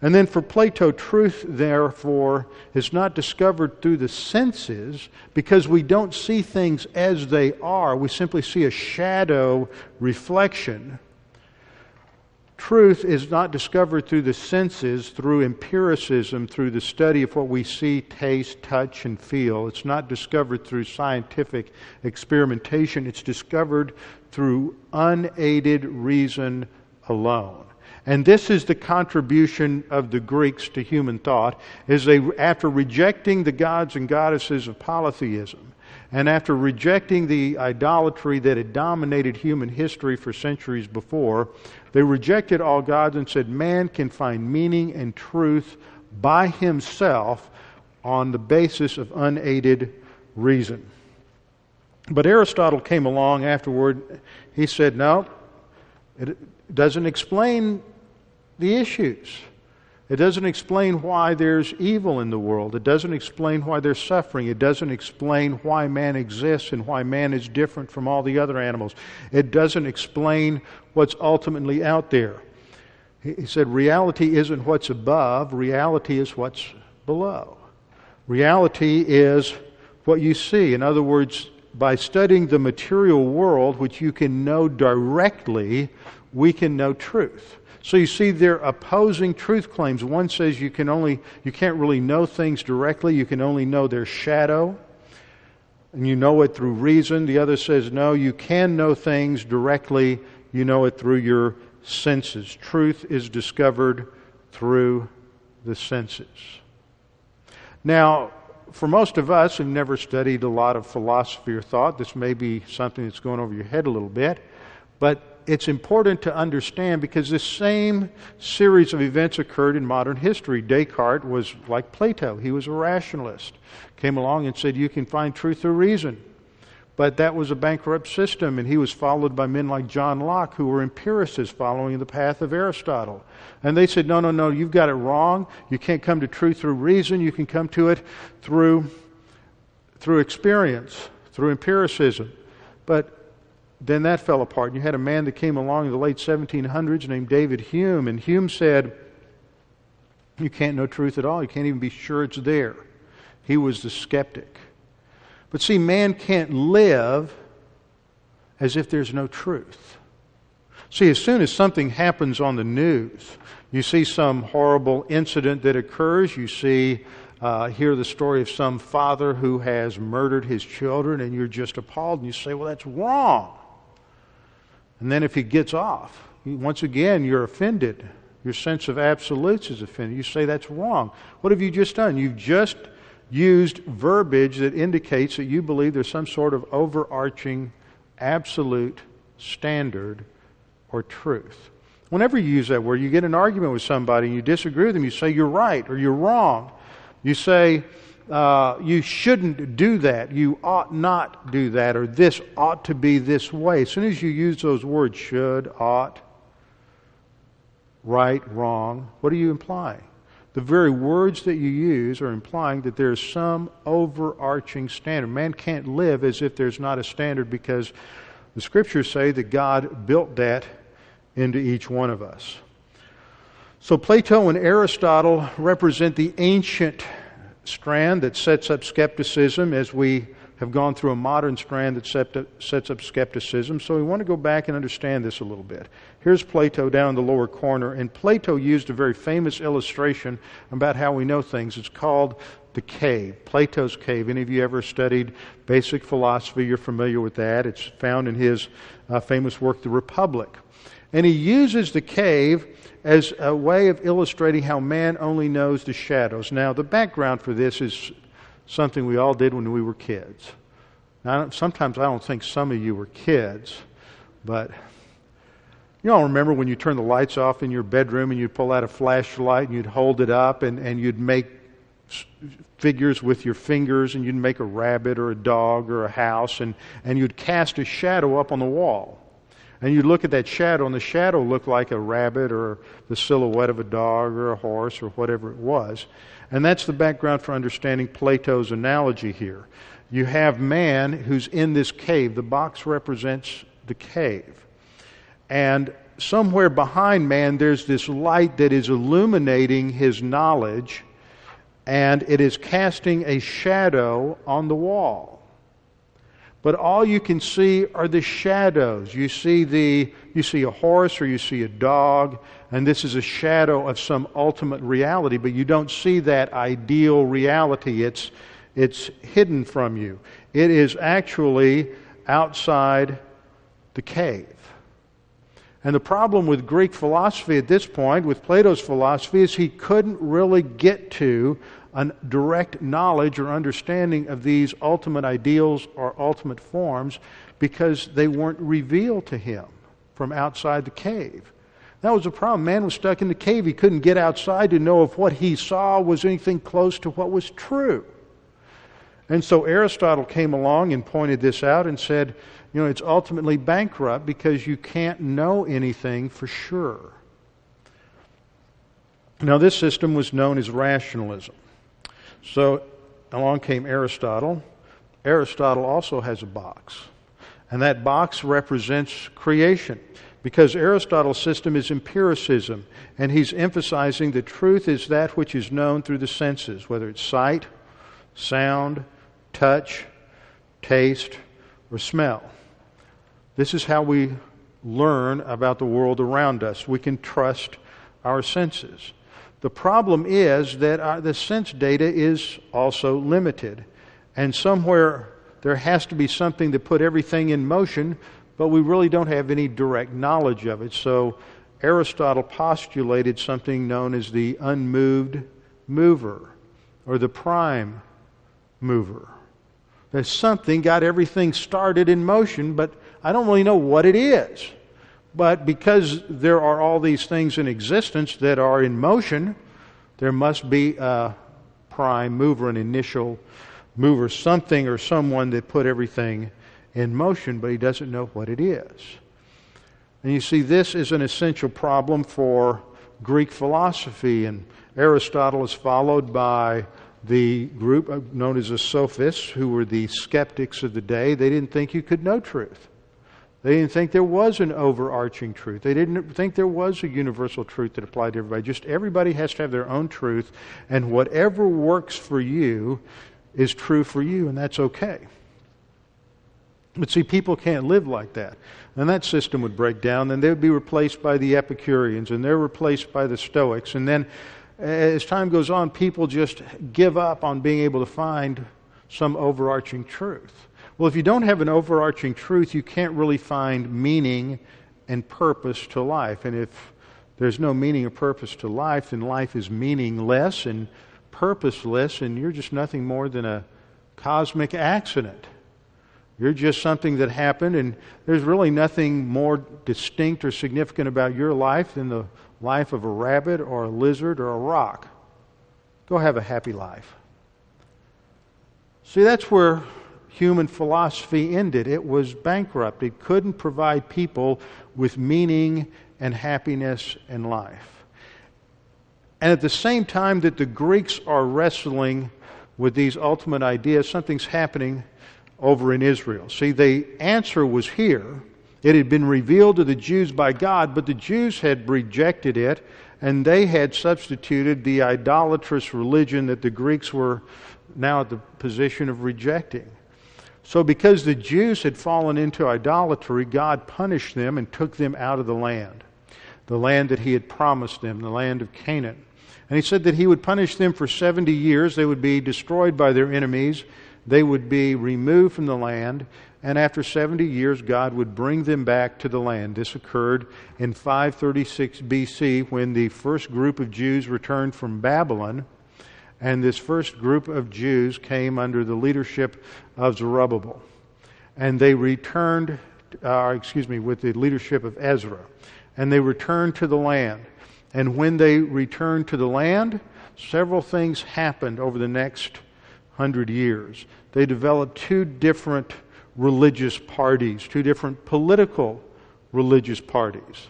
And then for Plato, truth, therefore, is not discovered through the senses because we don't see things as they are. We simply see a shadow reflection. Truth is not discovered through the senses, through empiricism, through the study of what we see, taste, touch, and feel. It's not discovered through scientific experimentation. It's discovered through unaided reason alone. And this is the contribution of the Greeks to human thought, is they, after rejecting the gods and goddesses of polytheism, and after rejecting the idolatry that had dominated human history for centuries before, they rejected all gods and said man can find meaning and truth by himself on the basis of unaided reason. But Aristotle came along afterward. He said, no, it doesn't explain the issues. It doesn't explain why there's evil in the world. It doesn't explain why there's suffering. It doesn't explain why man exists and why man is different from all the other animals. It doesn't explain what's ultimately out there. He said reality isn't what's above, reality is what's below. Reality is what you see. In other words, by studying the material world, which you can know directly, we can know truth. So you see, they're opposing truth claims. One says you can't really know things directly, you can only know their shadow, and you know it through reason. The other says, no, you can know things directly, you know it through your senses. Truth is discovered through the senses. Now, for most of us who've never studied a lot of philosophy or thought, this may be something that's going over your head a little bit, but it's important to understand because this same series of events occurred in modern history. Descartes was like Plato. He was a rationalist. Came along and said you can find truth through reason. But that was a bankrupt system, and he was followed by men like John Locke, who were empiricists following the path of Aristotle. And they said, no, you've got it wrong. You can't come to truth through reason. You can come to it through experience, through empiricism. But then that fell apart. And you had a man that came along in the late 1700s named David Hume, and Hume said, you can't know truth at all. You can't even be sure it's there. He was the skeptic. But see, man can't live as if there's no truth. See, as soon as something happens on the news, you see some horrible incident that occurs, you hear the story of some father who has murdered his children, and you're just appalled, and you say, well, that's wrong. And then if he gets off, once again, you're offended. Your sense of absolutes is offended. You say that's wrong. What have you just done? You've just used verbiage that indicates that you believe there's some sort of overarching absolute standard or truth. Whenever you use that word, you get an argument with somebody and you disagree with them, you say you're right or you're wrong. You say you shouldn't do that, you ought not do that, or this ought to be this way. As soon as you use those words, should, ought, right, wrong, what are you implying? The very words that you use are implying that there's some overarching standard. Man can't live as if there's not a standard because the Scriptures say that God built that into each one of us. So Plato and Aristotle represent the ancient strand that sets up skepticism as we have gone through a modern strand that sets up skepticism. So we want to go back and understand this a little bit. Here's Plato down in the lower corner, and Plato used a very famous illustration about how we know things. It's called the cave, Plato's cave. Any of you ever studied basic philosophy, you're familiar with that. It's found in his famous work, The Republic. And he uses the cave as a way of illustrating how man only knows the shadows. Now, the background for this is something we all did when we were kids. Now, sometimes I don't think some of you were kids, but you all remember when you turn the lights off in your bedroom and you'd pull out a flashlight and you'd hold it up and you'd make figures with your fingers, and you'd make a rabbit or a dog or a house, and you'd cast a shadow up on the wall. And you'd look at that shadow, and the shadow looked like a rabbit or the silhouette of a dog or a horse or whatever it was. And that's the background for understanding Plato's analogy here. You have man who's in this cave. The box represents the cave. And somewhere behind man there's this light that is illuminating his knowledge, and it is casting a shadow on the wall. But all you can see are the shadows. You see a horse or you see a dog, and this is a shadow of some ultimate reality, but you don't see that ideal reality. It's hidden from you. It is actually outside the cave. And the problem with Greek philosophy at this point, with Plato's philosophy, is he couldn't really get to a direct knowledge or understanding of these ultimate ideals or ultimate forms because they weren't revealed to him from outside the cave. That was the problem. Man was stuck in the cave. He couldn't get outside to know if what he saw was anything close to what was true. And so Aristotle came along and pointed this out and said, it's ultimately bankrupt because you can't know anything for sure. Now, this system was known as rationalism. So along came Aristotle. Aristotle also has a box. And that box represents creation, because Aristotle's system is empiricism, and he's emphasizing that truth is that which is known through the senses, whether it's sight, sound, touch, taste, or smell. This is how we learn about the world around us. We can trust our senses. The problem is that the sense data is also limited, and somewhere there has to be something to put everything in motion, but we really don't have any direct knowledge of it. So Aristotle postulated something known as the unmoved mover, or the prime mover. That something got everything started in motion, but I don't really know what it is. But because there are all these things in existence that are in motion, there must be a prime mover, an initial mover, something or someone that put everything in motion, but he doesn't know what it is. And you see, this is an essential problem for Greek philosophy, and Aristotle is followed by the group known as the sophists, who were the skeptics of the day. They didn't think you could know truth. They didn't think there was an overarching truth. They didn't think there was a universal truth that applied to everybody. Just everybody has to have their own truth, and whatever works for you is true for you, and that's okay. But see, people can't live like that. And that system would break down, and they would be replaced by the Epicureans, and they're replaced by the Stoics. And then as time goes on, people just give up on being able to find some overarching truth. Well, if you don't have an overarching truth, you can't really find meaning and purpose to life. And if there's no meaning or purpose to life, then life is meaningless and purposeless, and you're just nothing more than a cosmic accident. You're just something that happened, and there's really nothing more distinct or significant about your life than the life of a rabbit or a lizard or a rock. Go have a happy life. See, that's where human philosophy ended. It was bankrupt. It couldn't provide people with meaning and happiness in life. And at the same time that the Greeks are wrestling with these ultimate ideas, something's happening over in Israel. See, the answer was here. It had been revealed to the Jews by God, but the Jews had rejected it, and they had substituted the idolatrous religion that the Greeks were now at the position of rejecting. So because the Jews had fallen into idolatry, God punished them and took them out of the land that He had promised them, the land of Canaan. And He said that He would punish them for 70 years. They would be destroyed by their enemies. They would be removed from the land. And after 70 years, God would bring them back to the land. This occurred in 536 BC when the first group of Jews returned from Babylon. And this first group of Jews came under the leadership of Zerubbabel. And they returned, with the leadership of Ezra. And they returned to the land. And when they returned to the land, several things happened over the next 100 years. They developed two different religious parties, two different political religious parties.